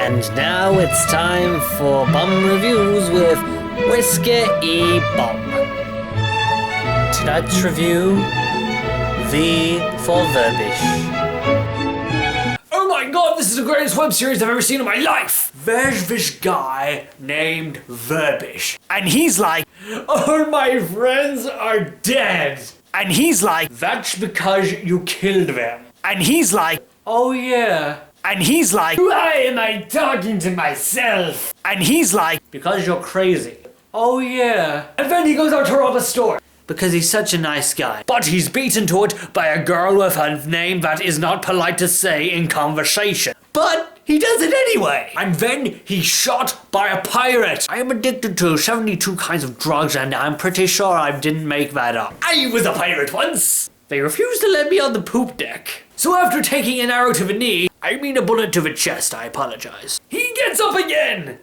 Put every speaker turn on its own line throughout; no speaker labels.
And now it's time for Bum Reviews with Whisker E. Bum. Tonight's review, V for Verbish.
Oh my god, this is the greatest web series I've ever seen in my life! There's this guy named Verbish. And he's like, all my friends are dead. And he's like, that's because you killed them. And he's like, oh yeah. And he's like, why am I talking to myself? And he's like, because you're crazy. Oh yeah. And then he goes out to rob a store. Because he's such a nice guy. But he's beaten to it by a girl with a name that is not polite to say in conversation. But he does it anyway. And then he's shot by a pirate. I am addicted to 72 kinds of drugs and I'm pretty sure I didn't make that up. I was a pirate once. They refused to let me on the poop deck. So after taking an arrow to the knee, I mean a bullet to the chest, I apologize. He gets up again.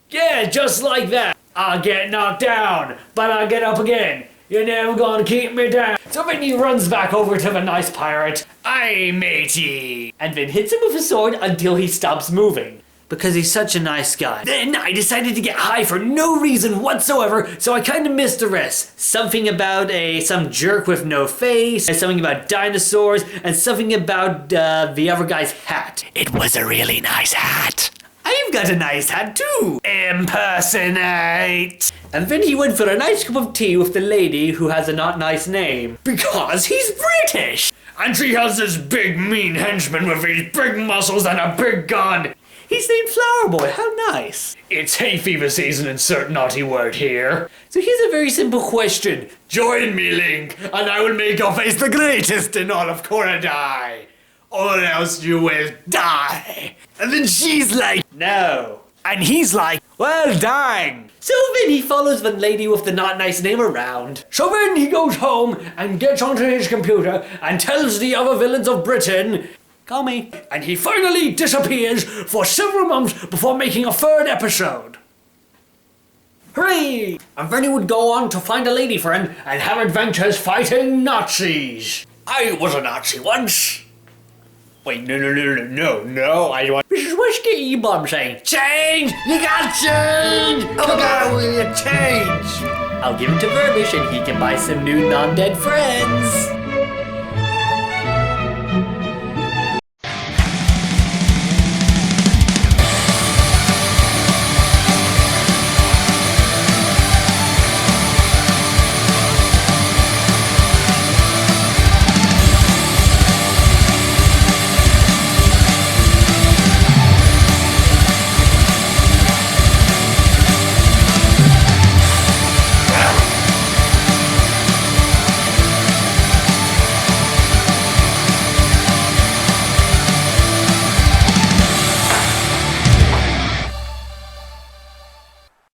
Yeah, just like that. I'll get knocked down, but I'll get up again. You're never gonna keep me down. So then he runs back over to the nice pirate. Aye, matey. And then hits him with a sword until he stops moving. Because he's such a nice guy. Then I decided to get high for no reason whatsoever, so I kind of missed the rest. Something about some jerk with no face, and something about dinosaurs, and something about the other guy's hat. It was a really nice hat. I've got a nice hat too. Impersonate. And then he went for a nice cup of tea with the lady who has a not nice name. Because he's British. And she has this big mean henchman with these big muscles and a big gun. He's named Flower Boy, how nice. It's hay fever season, insert naughty word here. So here's a very simple question. Join me, Link, and I will make your face the greatest in all of Korodai. Or else you will die. And then she's like, no. And he's like, well, dang. So then he follows the lady with the not nice name around. So then he goes home and gets onto his computer and tells the other villains of Britain, call me. And he finally disappears for several months before making a third episode. Hooray! And then he would go on to find a lady friend and have adventures fighting Nazis. I was a Nazi once. Wait, no, I want... This is Whisker E. Bum saying, change! You got change! Come on with your change! I'll give it to Verbish and he can buy some new non-dead friends.